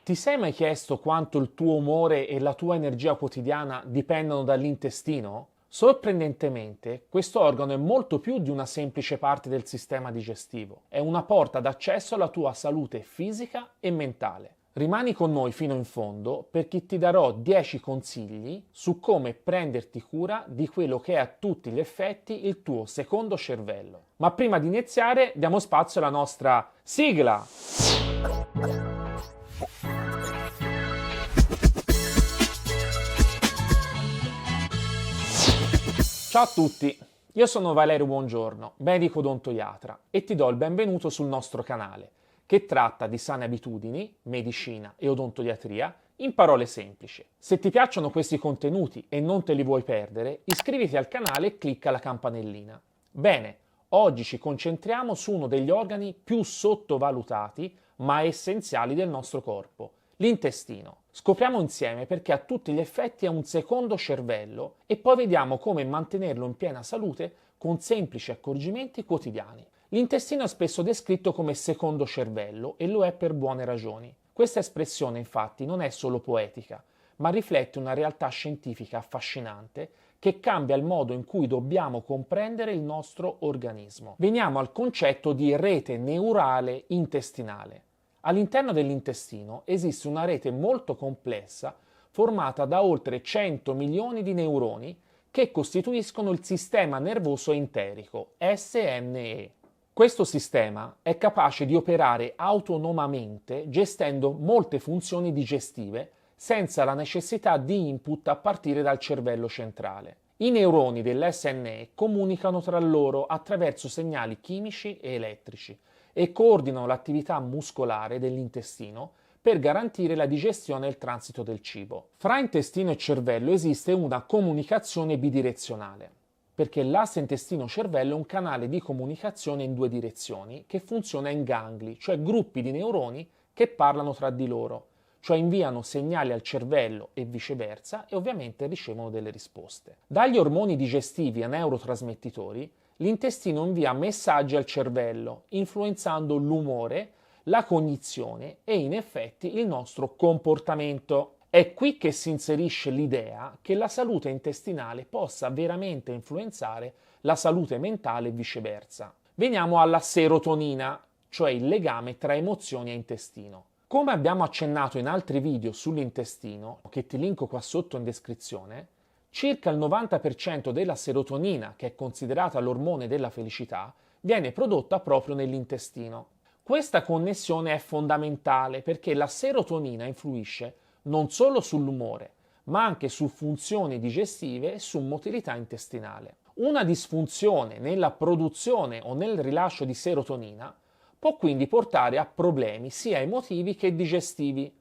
Ti sei mai chiesto quanto il tuo umore e la tua energia quotidiana dipendono dall'intestino? Sorprendentemente, questo organo è molto più di una semplice parte del sistema digestivo. È una porta d'accesso alla tua salute fisica e mentale. Rimani con noi fino in fondo perché ti darò 10 consigli su come prenderti cura di quello che è a tutti gli effetti il tuo secondo cervello. Ma prima di iniziare diamo spazio alla nostra sigla! Ciao a tutti, io sono Valerio Buongiorno, medico odontoiatra e ti do il benvenuto sul nostro canale che tratta di sane abitudini, medicina e odontoiatria in parole semplici. Se ti piacciono questi contenuti e non te li vuoi perdere, iscriviti al canale e clicca la campanellina. Bene, oggi ci concentriamo su uno degli organi più sottovalutati ma essenziali del nostro corpo, l'intestino. Scopriamo insieme perché a tutti gli effetti è un secondo cervello e poi vediamo come mantenerlo in piena salute con semplici accorgimenti quotidiani. L'intestino è spesso descritto come secondo cervello e lo è per buone ragioni. Questa espressione infatti non è solo poetica, ma riflette una realtà scientifica affascinante che cambia il modo in cui dobbiamo comprendere il nostro organismo. Veniamo al concetto di rete neurale intestinale. All'interno dell'intestino esiste una rete molto complessa formata da oltre 100 milioni di neuroni che costituiscono il sistema nervoso enterico, SNE. Questo sistema è capace di operare autonomamente gestendo molte funzioni digestive senza la necessità di input a partire dal cervello centrale. I neuroni dell'SNE comunicano tra loro attraverso segnali chimici e elettrici e coordinano l'attività muscolare dell'intestino per garantire la digestione e il transito del cibo. Fra intestino e cervello esiste una comunicazione bidirezionale, perché l'asse intestino-cervello è un canale di comunicazione in due direzioni che funziona in gangli, cioè gruppi di neuroni che parlano tra di loro, cioè inviano segnali al cervello e viceversa e ovviamente ricevono delle risposte. Dagli ormoni digestivi a neurotrasmettitori, l'intestino invia messaggi al cervello, influenzando l'umore, la cognizione e in effetti il nostro comportamento. È qui che si inserisce l'idea che la salute intestinale possa veramente influenzare la salute mentale e viceversa. Veniamo alla serotonina, cioè il legame tra emozioni e intestino. Come abbiamo accennato in altri video sull'intestino, che ti linko qua sotto in descrizione, circa il 90% della serotonina, che è considerata l'ormone della felicità, viene prodotta proprio nell'intestino. Questa connessione è fondamentale perché la serotonina influisce non solo sull'umore, ma anche su funzioni digestive e su motilità intestinale. Una disfunzione nella produzione o nel rilascio di serotonina può quindi portare a problemi sia emotivi che digestivi,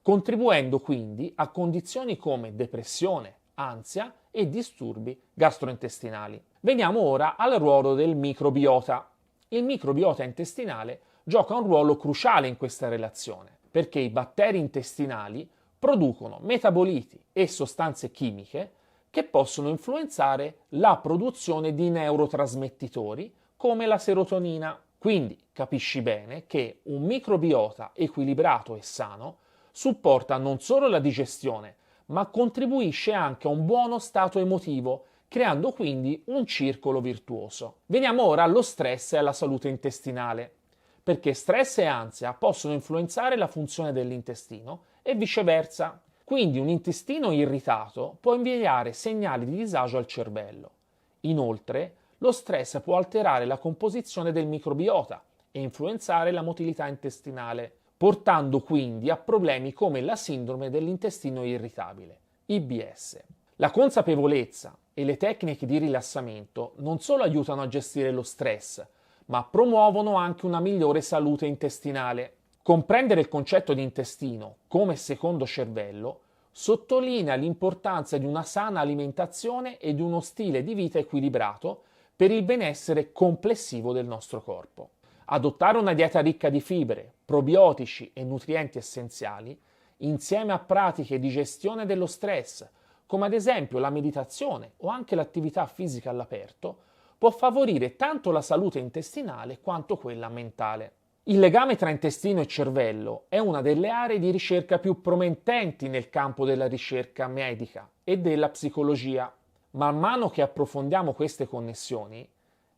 contribuendo quindi a condizioni come depressione, ansia e disturbi gastrointestinali. Veniamo ora al ruolo del microbiota. Il microbiota intestinale gioca un ruolo cruciale in questa relazione, perché i batteri intestinali producono metaboliti e sostanze chimiche che possono influenzare la produzione di neurotrasmettitori come la serotonina. Quindi capisci bene che un microbiota equilibrato e sano supporta non solo la digestione, ma contribuisce anche a un buono stato emotivo, creando quindi un circolo virtuoso. Veniamo ora allo stress e alla salute intestinale, perché stress e ansia possono influenzare la funzione dell'intestino e viceversa. Quindi un intestino irritato può inviare segnali di disagio al cervello. Inoltre, lo stress può alterare la composizione del microbiota e influenzare la motilità intestinale, portando quindi a problemi come la sindrome dell'intestino irritabile, IBS. La consapevolezza e le tecniche di rilassamento non solo aiutano a gestire lo stress, ma promuovono anche una migliore salute intestinale. Comprendere il concetto di intestino come secondo cervello sottolinea l'importanza di una sana alimentazione e di uno stile di vita equilibrato per il benessere complessivo del nostro corpo. Adottare una dieta ricca di fibre, probiotici e nutrienti essenziali, insieme a pratiche di gestione dello stress, come ad esempio la meditazione o anche l'attività fisica all'aperto, può favorire tanto la salute intestinale quanto quella mentale. Il legame tra intestino e cervello è una delle aree di ricerca più promettenti nel campo della ricerca medica e della psicologia. Man mano che approfondiamo queste connessioni,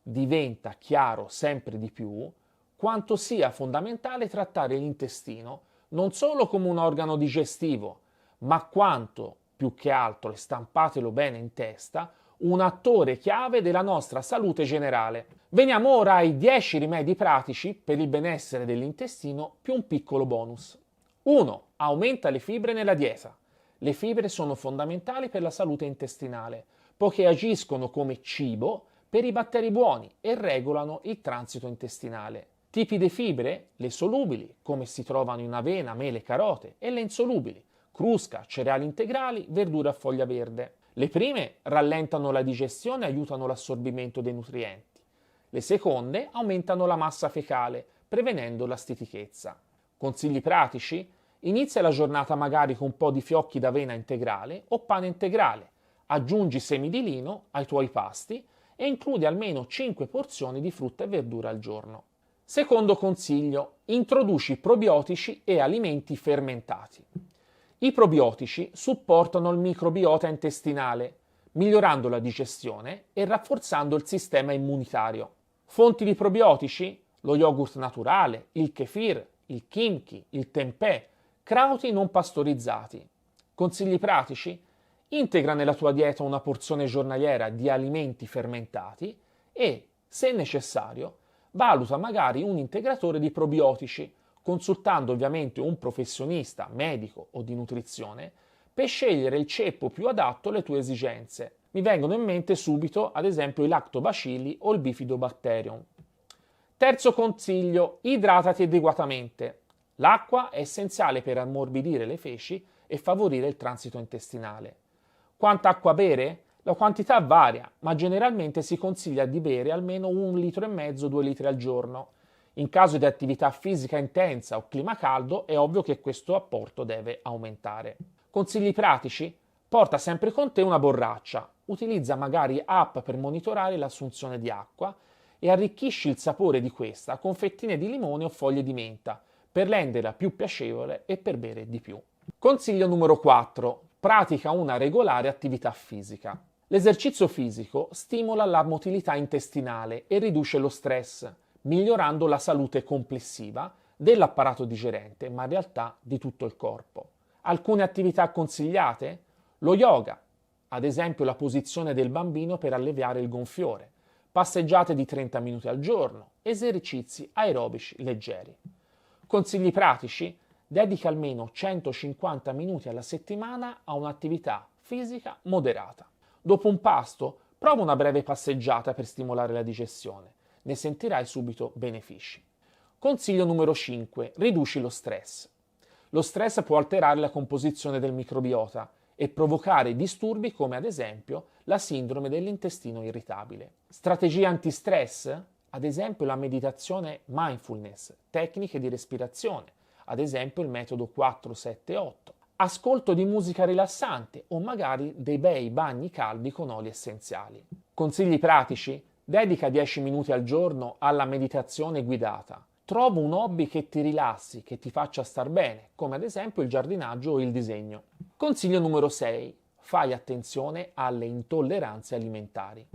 diventa chiaro sempre di più quanto sia fondamentale trattare l'intestino non solo come un organo digestivo, ma quanto, più che altro, e stampatelo bene in testa, un attore chiave della nostra salute generale. Veniamo ora ai 10 rimedi pratici per il benessere dell'intestino più un piccolo bonus. 1. Aumenta le fibre nella dieta. Le fibre sono fondamentali per la salute intestinale, poiché agiscono come cibo per i batteri buoni e regolano il transito intestinale. Tipi di fibre? Le solubili, come si trovano in avena, mele, carote, e le insolubili, crusca, cereali integrali, verdure a foglia verde. Le prime rallentano la digestione e aiutano l'assorbimento dei nutrienti. Le seconde aumentano la massa fecale, prevenendo la stitichezza. Consigli pratici? Inizia la giornata magari con un po' di fiocchi d'avena integrale o pane integrale. Aggiungi semi di lino ai tuoi pasti e includi almeno 5 porzioni di frutta e verdura al giorno. Secondo consiglio, introduci probiotici e alimenti fermentati. I probiotici supportano il microbiota intestinale, migliorando la digestione e rafforzando il sistema immunitario. Fonti di probiotici? Lo yogurt naturale, il kefir, il kimchi, il tempeh, crauti non pastorizzati. Consigli pratici? Integra nella tua dieta una porzione giornaliera di alimenti fermentati e, se necessario, valuta magari un integratore di probiotici, consultando ovviamente un professionista, medico o di nutrizione, per scegliere il ceppo più adatto alle tue esigenze. Mi vengono in mente subito, ad esempio, i lactobacilli o il bifidobacterium. Terzo consiglio, idratati adeguatamente. L'acqua è essenziale per ammorbidire le feci e favorire il transito intestinale. Quanta acqua bere? La quantità varia, ma generalmente si consiglia di bere almeno 1,5 litri, 2 litri al giorno. In caso di attività fisica intensa o clima caldo è ovvio che questo apporto deve aumentare. Consigli pratici? Porta sempre con te una borraccia, utilizza magari app per monitorare l'assunzione di acqua e arricchisci il sapore di questa con fettine di limone o foglie di menta per renderla più piacevole e per bere di più. Consiglio numero 4. Pratica una regolare attività fisica. L'esercizio fisico stimola la motilità intestinale e riduce lo stress, migliorando la salute complessiva dell'apparato digerente, ma in realtà di tutto il corpo. Alcune attività consigliate? Lo yoga, ad esempio la posizione del bambino per alleviare il gonfiore, passeggiate di 30 minuti al giorno, esercizi aerobici leggeri. Consigli pratici? Dedica almeno 150 minuti alla settimana a un'attività fisica moderata. Dopo un pasto, prova una breve passeggiata per stimolare la digestione. Ne sentirai subito benefici. Consiglio numero 5. Riduci lo stress. Lo stress può alterare la composizione del microbiota e provocare disturbi come ad esempio la sindrome dell'intestino irritabile. Strategie antistress? Ad esempio la meditazione mindfulness, tecniche di respirazione, ad esempio il metodo 4-7-8. Ascolto di musica rilassante o magari dei bei bagni caldi con oli essenziali. Consigli pratici? Dedica 10 minuti al giorno alla meditazione guidata. Trova un hobby che ti rilassi, che ti faccia star bene, come ad esempio il giardinaggio o il disegno. Consiglio numero 6. Fai attenzione alle intolleranze alimentari.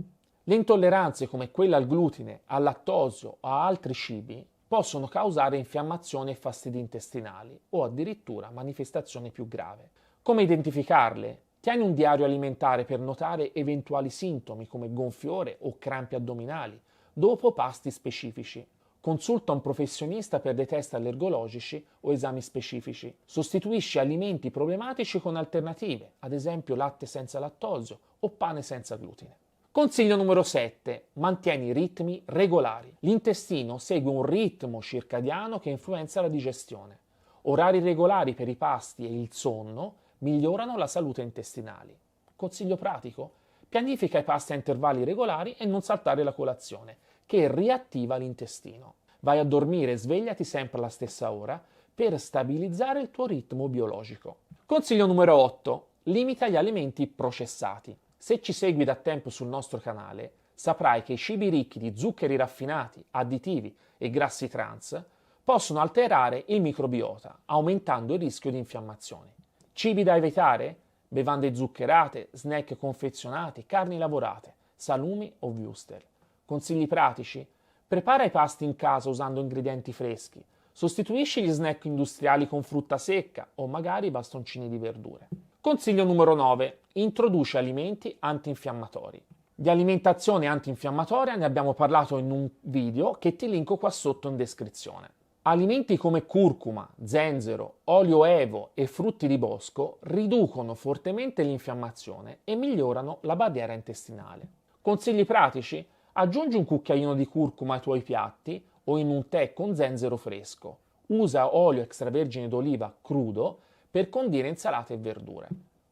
Le intolleranze come quella al glutine, al lattosio o a altri cibi possono causare infiammazioni e fastidi intestinali o addirittura manifestazioni più grave. Come identificarle? Tieni un diario alimentare per notare eventuali sintomi come gonfiore o crampi addominali dopo pasti specifici. Consulta un professionista per dei test allergologici o esami specifici. Sostituisci alimenti problematici con alternative, ad esempio latte senza lattosio o pane senza glutine. Consiglio numero 7. Mantieni ritmi regolari. L'intestino segue un ritmo circadiano che influenza la digestione. Orari regolari per i pasti e il sonno migliorano la salute intestinale. Consiglio pratico? Pianifica i pasti a intervalli regolari e non saltare la colazione, che riattiva l'intestino. Vai a dormire e svegliati sempre alla stessa ora per stabilizzare il tuo ritmo biologico. Consiglio numero 8. Limita gli alimenti processati. Se ci segui da tempo sul nostro canale, saprai che i cibi ricchi di zuccheri raffinati, additivi e grassi trans possono alterare il microbiota, aumentando il rischio di infiammazione. Cibi da evitare? Bevande zuccherate, snack confezionati, carni lavorate, salumi o wurstel. Consigli pratici? Prepara i pasti in casa usando ingredienti freschi. Sostituisci gli snack industriali con frutta secca o magari bastoncini di verdure. Consiglio numero 9. Introduci alimenti antinfiammatori. Di alimentazione antinfiammatoria ne abbiamo parlato in un video che ti linko qua sotto in descrizione. Alimenti come curcuma, zenzero, olio evo e frutti di bosco riducono fortemente l'infiammazione e migliorano la barriera intestinale. Consigli pratici? Aggiungi un cucchiaino di curcuma ai tuoi piatti o in un tè con zenzero fresco. Usa olio extravergine d'oliva crudo per condire insalate e verdure.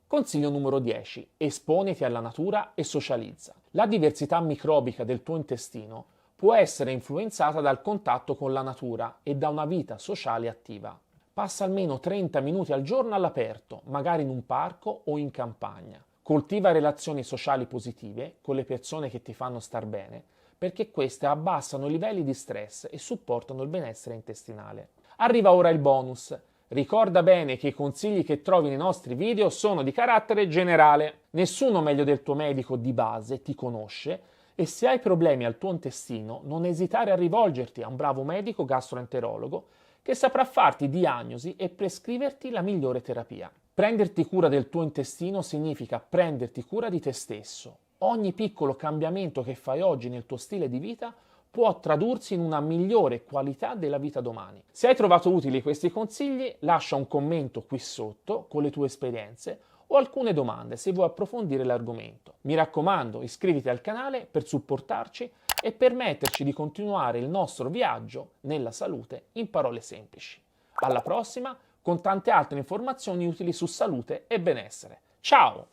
Consiglio numero 10. Esponiti alla natura e socializza. La diversità microbica del tuo intestino può essere influenzata dal contatto con la natura e da una vita sociale attiva. Passa almeno 30 minuti al giorno all'aperto, magari in un parco o in campagna. Coltiva relazioni sociali positive con le persone che ti fanno star bene, perché queste abbassano i livelli di stress e supportano il benessere intestinale. Arriva ora il bonus. Ricorda bene che i consigli che trovi nei nostri video sono di carattere generale. Nessuno meglio del tuo medico di base ti conosce e se hai problemi al tuo intestino non esitare a rivolgerti a un bravo medico gastroenterologo che saprà farti diagnosi e prescriverti la migliore terapia. Prenderti cura del tuo intestino significa prenderti cura di te stesso. Ogni piccolo cambiamento che fai oggi nel tuo stile di vita può tradursi in una migliore qualità della vita domani. Se hai trovato utili questi consigli, lascia un commento qui sotto con le tue esperienze o alcune domande se vuoi approfondire l'argomento. Mi raccomando, iscriviti al canale per supportarci e permetterci di continuare il nostro viaggio nella salute in parole semplici. Alla prossima con tante altre informazioni utili su salute e benessere. Ciao!